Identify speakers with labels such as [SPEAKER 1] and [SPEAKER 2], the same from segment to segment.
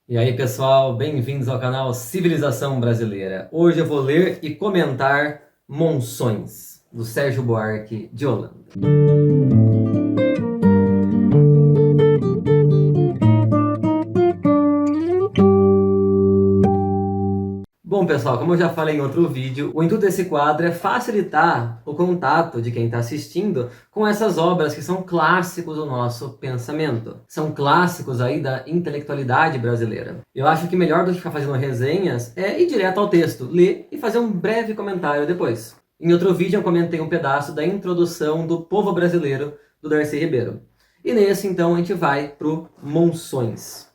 [SPEAKER 1] E aí, pessoal, bem-vindos ao canal Civilização Brasileira. Hoje eu vou ler e comentar Monções, do Sérgio Buarque de Holanda. Bom, pessoal, como eu já falei em outro vídeo, o intuito desse quadro é facilitar o contato de quem está assistindo com essas obras que são clássicos do nosso pensamento. São clássicos aí da intelectualidade brasileira. Eu acho que melhor do que ficar fazendo resenhas é ir direto ao texto, ler e fazer um breve comentário depois. Em outro vídeo eu comentei um pedaço da introdução do Povo Brasileiro, do Darcy Ribeiro. E nesse, então, a gente vai para o Monções.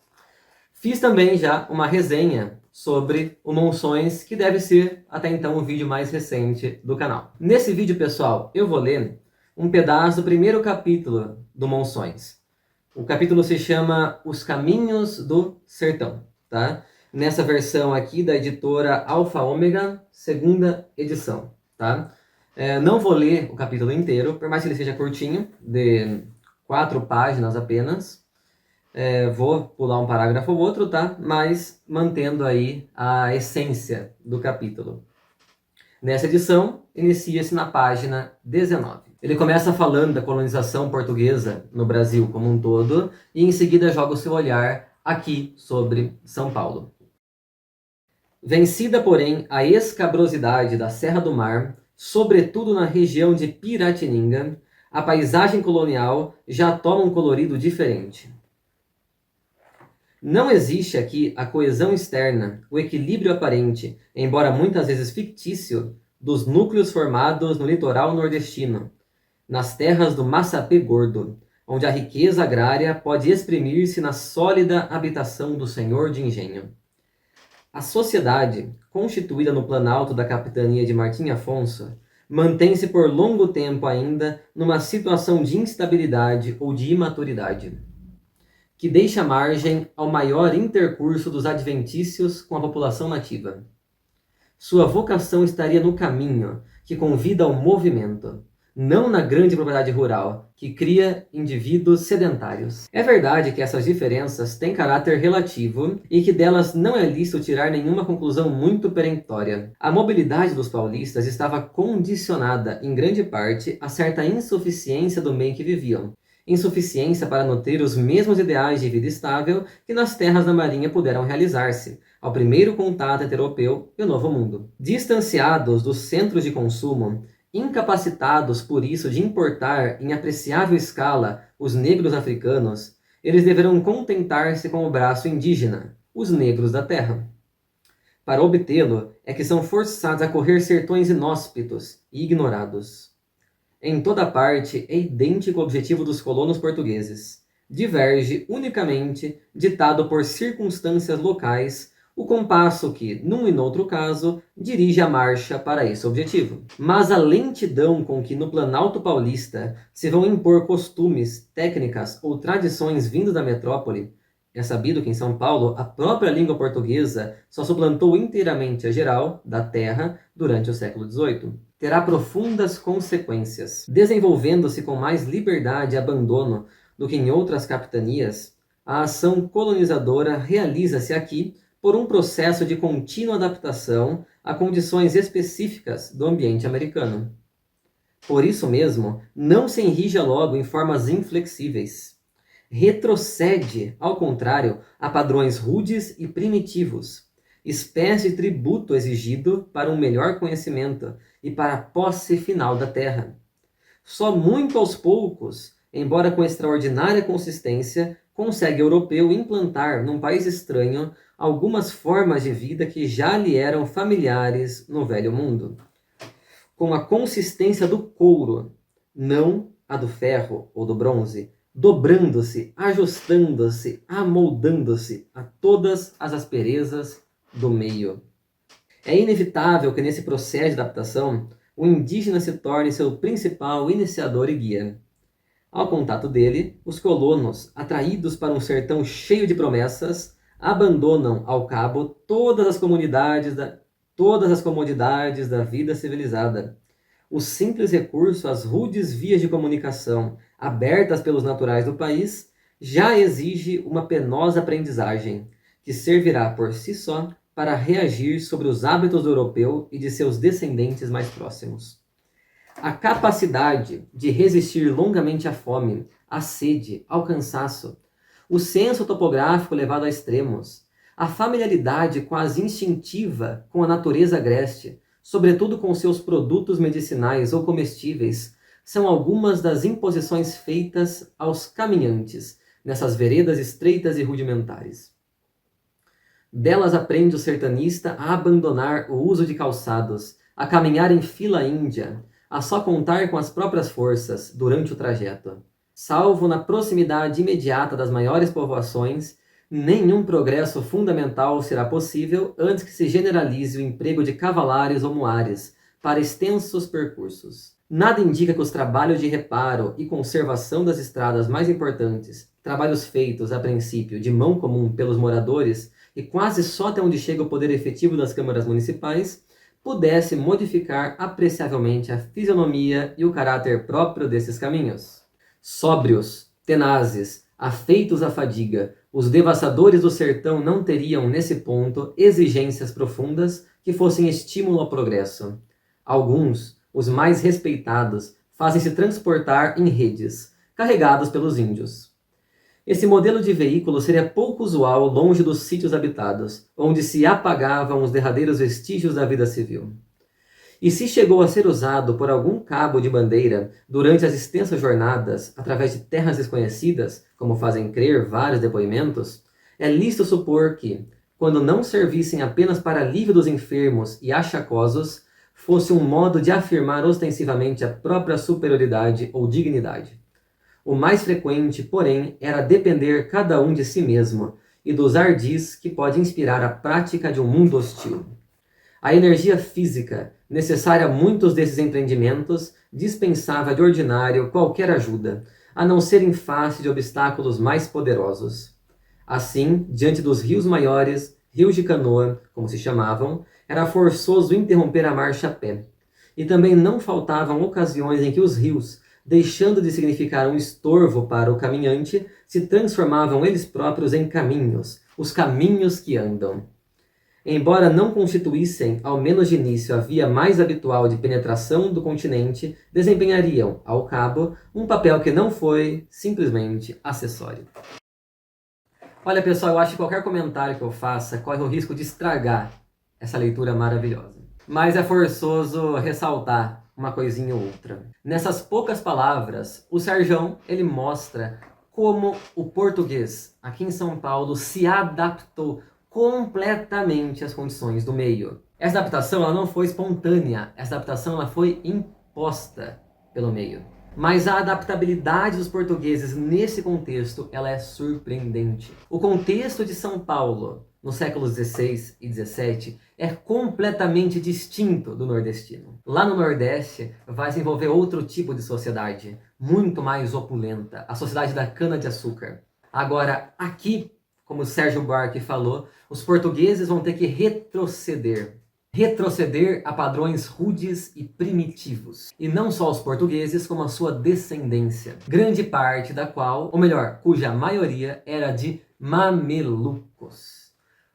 [SPEAKER 1] Fiz também já uma resenha sobre o Monções, que deve ser até então o vídeo mais recente do canal. Nesse vídeo, pessoal, eu vou ler um pedaço do primeiro capítulo do Monções. O capítulo se chama Os Caminhos do Sertão, tá? Nessa versão aqui da editora Alfa Ômega, segunda edição, tá? Não vou ler o capítulo inteiro, por mais que ele seja curtinho, de 4 páginas apenas. Vou pular um parágrafo ou outro, tá? Mas mantendo aí a essência do capítulo. Nessa edição, inicia-se na página 19. Ele começa falando da colonização portuguesa no Brasil como um todo, e em seguida joga o seu olhar aqui sobre São Paulo. Vencida, porém, a escabrosidade da Serra do Mar, sobretudo na região de Piratininga, a paisagem colonial já toma um colorido diferente. Não existe aqui a coesão externa, o equilíbrio aparente, embora muitas vezes fictício, dos núcleos formados no litoral nordestino, nas terras do Massapê Gordo, onde a riqueza agrária pode exprimir-se na sólida habitação do senhor de engenho. A sociedade, constituída no planalto da capitania de Martim Afonso, mantém-se por longo tempo ainda numa situação de instabilidade ou de imaturidade, que deixa margem ao maior intercurso dos adventícios com a população nativa. Sua vocação estaria no caminho, que convida ao movimento, não na grande propriedade rural, que cria indivíduos sedentários. É verdade que essas diferenças têm caráter relativo e que delas não é lícito tirar nenhuma conclusão muito perentória. A mobilidade dos paulistas estava condicionada, em grande parte, a certa insuficiência do meio em que viviam. Insuficiência para nutrir os mesmos ideais de vida estável que nas terras da Marinha puderam realizar-se, ao primeiro contato intereuropeu e o Novo Mundo. Distanciados dos centros de consumo, incapacitados por isso de importar em apreciável escala os negros africanos, eles deverão contentar-se com o braço indígena, os negros da terra. Para obtê-lo, é que são forçados a correr sertões inóspitos e ignorados. Em toda parte é idêntico o objetivo dos colonos portugueses. Diverge unicamente, ditado por circunstâncias locais, o compasso que, num e noutro caso, dirige a marcha para esse objetivo. Mas a lentidão com que no Planalto Paulista se vão impor costumes, técnicas ou tradições vindos da metrópole, é sabido que em São Paulo a própria língua portuguesa só suplantou inteiramente a geral, da terra, durante o século XVIII. Terá profundas consequências. Desenvolvendo-se com mais liberdade e abandono do que em outras capitanias, a ação colonizadora realiza-se aqui por um processo de contínua adaptação a condições específicas do ambiente americano. Por isso mesmo, não se enrija logo em formas inflexíveis. Retrocede, ao contrário, a padrões rudes e primitivos, espécie de tributo exigido para um melhor conhecimento e para a posse final da terra. Só muito aos poucos, embora com extraordinária consistência, consegue o europeu implantar num país estranho algumas formas de vida que já lhe eram familiares no velho mundo. Com a consistência do couro, não a do ferro ou do bronze, dobrando-se, ajustando-se, amoldando-se a todas as asperezas do meio. É inevitável que nesse processo de adaptação, o indígena se torne seu principal iniciador e guia. Ao contato dele, os colonos, atraídos para um sertão cheio de promessas, abandonam ao cabo todas as comodidades da vida civilizada. O simples recurso às rudes vias de comunicação abertas pelos naturais do país já exige uma penosa aprendizagem, que servirá por si só para reagir sobre os hábitos do europeu e de seus descendentes mais próximos. A capacidade de resistir longamente à fome, à sede, ao cansaço, o senso topográfico levado a extremos, a familiaridade quase instintiva com a natureza agreste, sobretudo com seus produtos medicinais ou comestíveis, são algumas das imposições feitas aos caminhantes nessas veredas estreitas e rudimentares. Delas aprende o sertanista a abandonar o uso de calçados, a caminhar em fila índia, a só contar com as próprias forças durante o trajeto. Salvo na proximidade imediata das maiores povoações, nenhum progresso fundamental será possível antes que se generalize o emprego de cavalares ou muares para extensos percursos. Nada indica que os trabalhos de reparo e conservação das estradas mais importantes, trabalhos feitos, a princípio, de mão comum pelos moradores e quase só até onde chega o poder efetivo das câmaras municipais, pudesse modificar apreciavelmente a fisionomia e o caráter próprio desses caminhos. Sóbrios, tenazes, afeitos à fadiga, os devassadores do sertão não teriam, nesse ponto, exigências profundas que fossem estímulo ao progresso. Alguns, os mais respeitados, fazem-se transportar em redes, carregados pelos índios. Esse modelo de veículo seria pouco usual longe dos sítios habitados, onde se apagavam os derradeiros vestígios da vida civil. E se chegou a ser usado por algum cabo de bandeira durante as extensas jornadas, através de terras desconhecidas, como fazem crer vários depoimentos, é lícito supor que, quando não servissem apenas para alívio dos enfermos e achacosos, fosse um modo de afirmar ostensivamente a própria superioridade ou dignidade. O mais frequente, porém, era depender cada um de si mesmo e dos ardis que pode inspirar a prática de um mundo hostil. A energia física, necessária a muitos desses empreendimentos, dispensava de ordinário qualquer ajuda, a não ser em face de obstáculos mais poderosos. Assim, diante dos rios maiores, rios de canoa, como se chamavam, era forçoso interromper a marcha a pé. E também não faltavam ocasiões em que os rios, deixando de significar um estorvo para o caminhante, se transformavam eles próprios em caminhos, os caminhos que andam. Embora não constituíssem, ao menos de início, a via mais habitual de penetração do continente, desempenhariam, ao cabo, um papel que não foi simplesmente acessório. Olha, pessoal, eu acho que qualquer comentário que eu faça corre o risco de estragar essa leitura maravilhosa. Mas é forçoso ressaltar uma coisinha ou outra. Nessas poucas palavras, o Serjão, ele mostra como o português, aqui em São Paulo, se adaptou completamente às condições do meio. Essa adaptação ela não foi espontânea, essa adaptação ela foi imposta pelo meio. Mas a adaptabilidade dos portugueses nesse contexto ela é surpreendente. O contexto de São Paulo, nos séculos XVI e XVII, é completamente distinto do nordestino. Lá no Nordeste vai se envolver outro tipo de sociedade, muito mais opulenta, a sociedade da cana-de-açúcar. Agora, aqui, como o Sérgio Buarque falou, os portugueses vão ter que retroceder. Retroceder a padrões rudes e primitivos. E não só os portugueses, como a sua descendência. Grande parte da qual, ou melhor, cuja maioria era de mamelucos.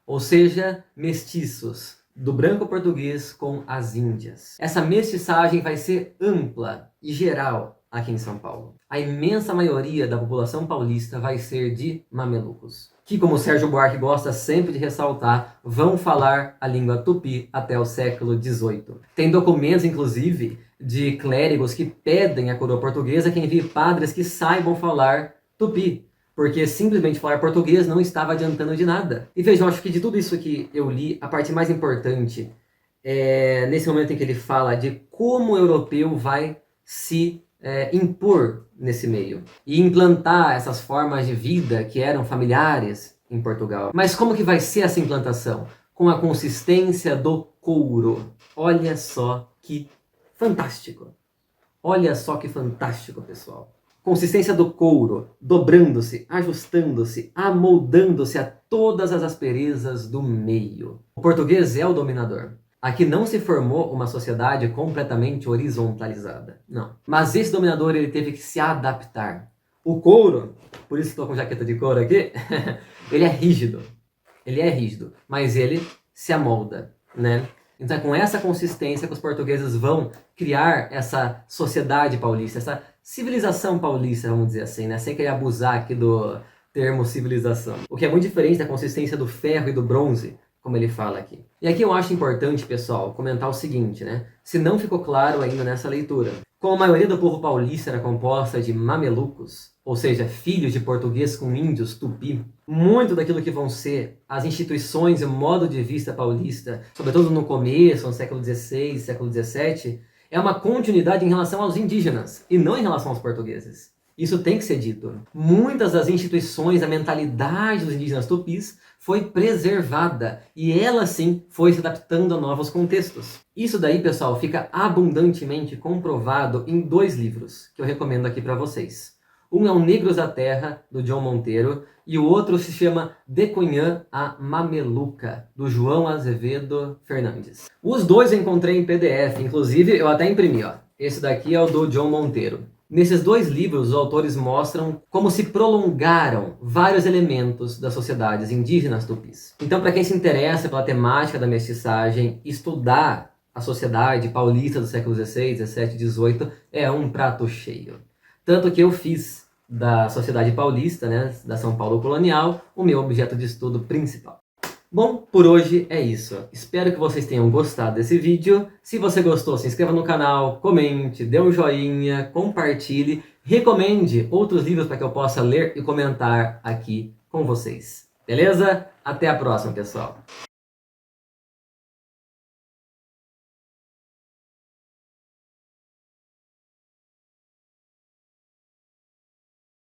[SPEAKER 1] Ou seja, mestiços, do branco português com as índias. Essa mestiçagem vai ser ampla e geral aqui em São Paulo. A imensa maioria da população paulista vai ser de mamelucos, que, como o Sérgio Buarque gosta sempre de ressaltar, vão falar a língua tupi até o século XVIII. Tem documentos, inclusive, de clérigos que pedem à coroa portuguesa que envie padres que saibam falar tupi, porque simplesmente falar português não estava adiantando de nada. E vejam, acho que de tudo isso que eu li, a parte mais importante é nesse momento em que ele fala de como o europeu vai se impor nesse meio e implantar essas formas de vida que eram familiares em Portugal. Mas como que vai ser essa implantação? Com a consistência do couro. Olha só que fantástico! Olha só que fantástico, pessoal! Consistência do couro, dobrando-se, ajustando-se, amoldando-se a todas as asperezas do meio. O português é o dominador. Aqui não se formou uma sociedade completamente horizontalizada, não. Mas esse dominador ele teve que se adaptar. O couro, por isso que estou com jaqueta de couro aqui, ele é rígido. Ele é rígido, mas ele se amolda, né? Então é com essa consistência que os portugueses vão criar essa sociedade paulista, essa civilização paulista, vamos dizer assim, né? Sem querer abusar aqui do termo civilização. O que é muito diferente da consistência do ferro e do bronze, como ele fala aqui. E aqui eu acho importante, pessoal, comentar o seguinte, né? Se não ficou claro ainda nessa leitura. Como a maioria do povo paulista era composta de mamelucos, ou seja, filhos de português com índios tupi, muito daquilo que vão ser as instituições e o modo de vista paulista, sobretudo no começo, no século XVI, século XVII, é uma continuidade em relação aos indígenas, e não em relação aos portugueses. Isso tem que ser dito. Muitas das instituições, a mentalidade dos indígenas tupis foi preservada e ela sim foi se adaptando a novos contextos. Isso daí, pessoal, fica abundantemente comprovado em 2 livros que eu recomendo aqui para vocês. Um é o Negros da Terra, do John Monteiro, e o outro se chama De Cunhã a Mameluca, do João Azevedo Fernandes. Os dois eu encontrei em PDF, inclusive eu até imprimi, ó. Esse daqui é o do John Monteiro. Nesses 2 livros, os autores mostram como se prolongaram vários elementos das sociedades indígenas tupis. Então, para quem se interessa pela temática da mestiçagem, estudar a sociedade paulista do século XVI, XVII, XVIII é um prato cheio. Tanto que eu fiz da sociedade paulista, né, da São Paulo colonial, o meu objeto de estudo principal. Bom, por hoje é isso. Espero que vocês tenham gostado desse vídeo. Se você gostou, se inscreva no canal, comente, dê um joinha, compartilhe, recomende outros livros para que eu possa ler e comentar aqui com vocês. Beleza? Até a próxima, pessoal!